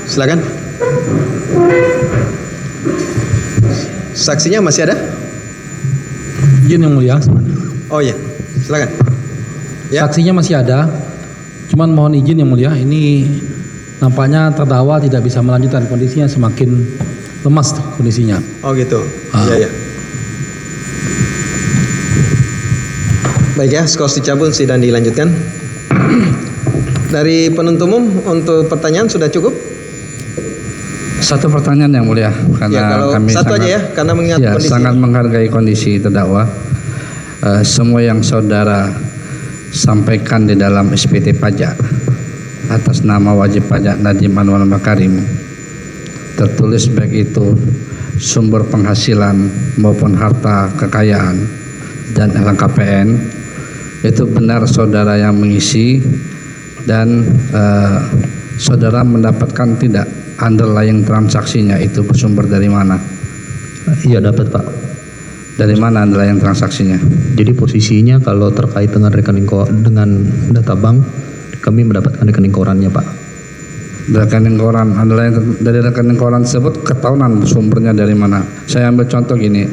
Silakan. Saksinya masih ada? Izin yang mulia. Oh iya, silakan. Ya. Saksinya masih ada. Cuman mohon izin yang mulia, ini nampaknya terdakwa tidak bisa melanjutkan, kondisinya semakin lemas kondisinya. Oh gitu. Iya, ya. Baik ya, skos dicabut, sidang dilanjutkan. Dari penuntut umum untuk pertanyaan sudah cukup? Satu pertanyaan yang mulia, karena Ya, kalau kami satu sangat, aja ya, karena mengingat kondisi. sangat menghargai kondisi terdakwa. Semua yang saudara sampaikan di dalam SPT pajak atas nama wajib pajak Nadiem Anwar Makarim, tertulis baik itu sumber penghasilan maupun harta kekayaan dan LHKPN, itu benar saudara yang mengisi, dan saudara mendapatkan tidak underlying transaksinya itu bersumber dari mana? Iya dapat Pak. Dari mana underlying transaksinya? Jadi posisinya kalau terkait dengan dengan data bank, kami mendapatkan rekening korannya Pak. Rekening koran, dari rekening koran tersebut ketahuan sumbernya dari mana? Saya ambil contoh gini,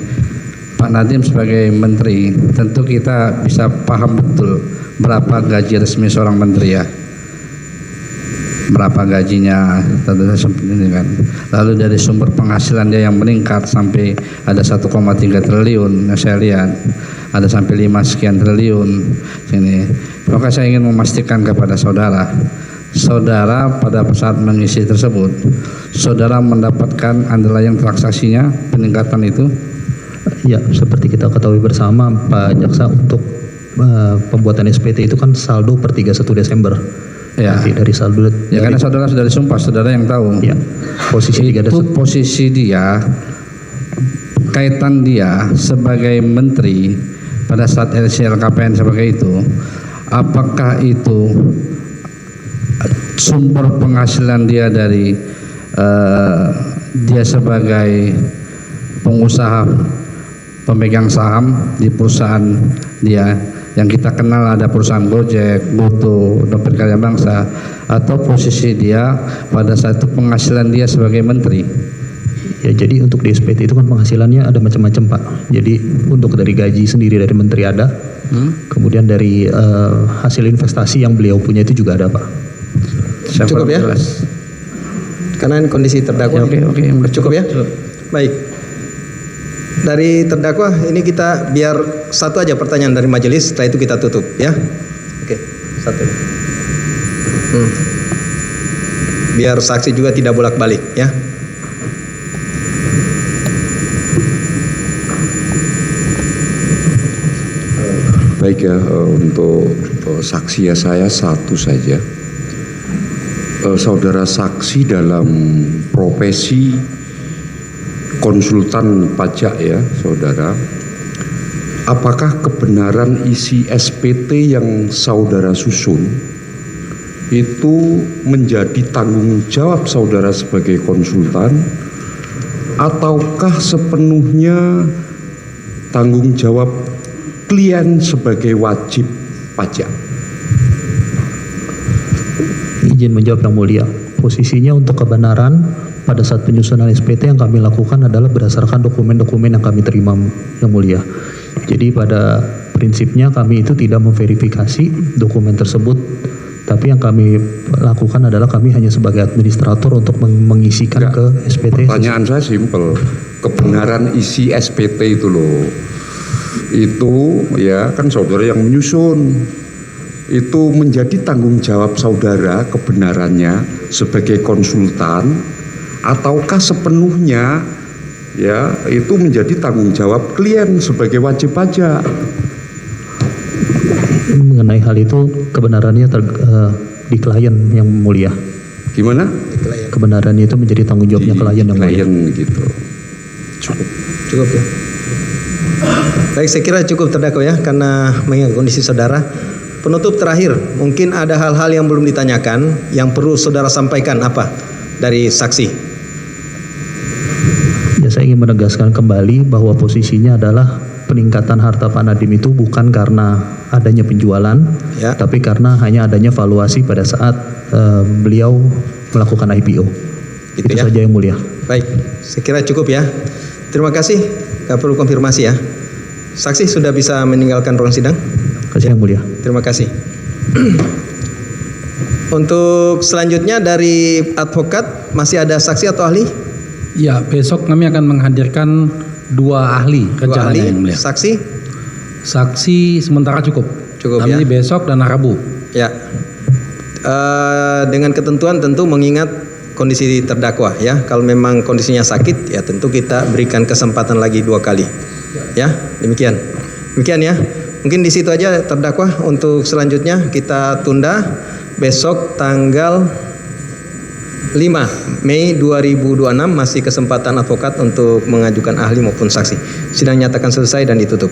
Pak Nadiem sebagai menteri, tentu kita bisa paham betul berapa gaji resmi seorang menteri ya. Berapa gajinya, tentunya seperti ini kan. Lalu dari sumber penghasilan dia yang meningkat sampai ada 1,3 triliun, saya lihat ada sampai 5 sekian triliun sini. Maka saya ingin memastikan kepada saudara, saudara pada saat mengisi tersebut, saudara mendapatkan underlying transaksinya peningkatan itu? Ya, seperti kita ketahui bersama Pak Jaksa, untuk pembuatan SPT itu kan saldo per 31 Desember. Ya. Nanti dari saldo. Ya, karena saudara sudah disumpah, saudara yang tahu. Ya. Posisi itu posisi dia, kaitan dia sebagai menteri pada saat LCLKPN sebagai itu, apakah itu sumber penghasilan dia dari dia sebagai pengusaha pemegang saham di perusahaan dia yang kita kenal, ada perusahaan Gojek, Goto, Dompet Karya Bangsa, atau posisi dia pada saat itu penghasilan dia sebagai menteri? Ya, jadi untuk di SPT itu kan penghasilannya ada macam-macam Pak. Jadi untuk dari gaji sendiri dari menteri ada, kemudian dari hasil investasi yang beliau punya itu juga ada Pak. Cukup ya? Jelas. Karena ini kondisi terdakwa. Ya, oke. Cukup ya? Baik. Dari terdakwa ini kita biar satu aja pertanyaan dari majelis, setelah itu kita tutup ya. Oke, satu. Biar saksi juga tidak bolak-balik ya. Baik ya, untuk saksi ya saya satu saja. Saudara saksi dalam profesi konsultan pajak ya saudara, apakah kebenaran isi SPT yang saudara susun itu menjadi tanggung jawab saudara sebagai konsultan, ataukah sepenuhnya tanggung jawab klien sebagai wajib pajak? Izin menjawab yang mulia. Posisinya untuk kebenaran pada saat penyusunan SPT yang kami lakukan adalah berdasarkan dokumen-dokumen yang kami terima yang mulia. Jadi pada prinsipnya kami itu tidak memverifikasi dokumen tersebut, tapi yang kami lakukan adalah kami hanya sebagai administrator untuk mengisikan ke SPT. Pertanyaan saya simpel, kebenaran isi SPT itu loh, itu ya kan saudara yang menyusun, itu menjadi tanggung jawab saudara kebenarannya sebagai konsultan, ataukah sepenuhnya ya itu menjadi tanggung jawab klien sebagai wajib pajak? Mengenai hal itu kebenarannya di klien yang mulia. Gimana? Kebenarannya itu menjadi tanggung jawabnya klien yang mulia. Gitu. Cukup ya. Baik, saya kira cukup terdakwa ya, karena mengingat kondisi saudara. Penutup terakhir, mungkin ada hal-hal yang belum ditanyakan yang perlu saudara sampaikan apa dari saksi? Ya, saya ingin menegaskan kembali bahwa posisinya adalah peningkatan harta Pak Nadiem itu bukan karena adanya penjualan, ya, tapi karena hanya adanya valuasi pada saat beliau melakukan IPO. Gitu Itu ya. saja yang mulia. Baik, saya kira cukup ya. Terima kasih. Gak perlu konfirmasi ya. Saksi sudah bisa meninggalkan ruang sidang. Terima kasih yang mulia. Terima kasih. Untuk selanjutnya dari advokat masih ada saksi atau ahli? Ya, besok kami akan menghadirkan 2 ahli Dua rencananya ahli, yang mulia. saksi? Saksi sementara cukup. Cukup, Nanti ya. besok dan Rabu. Ya. Dengan ketentuan tentu mengingat kondisi terdakwa ya. Kalau memang kondisinya sakit ya tentu kita berikan kesempatan lagi 2 kali. Ya, demikian. Demikian ya. Mungkin di situ aja terdakwa. Untuk selanjutnya kita tunda besok tanggal 5 Mei 2026 masih kesempatan advokat untuk mengajukan ahli maupun saksi. Sidang nyatakan selesai dan ditutup.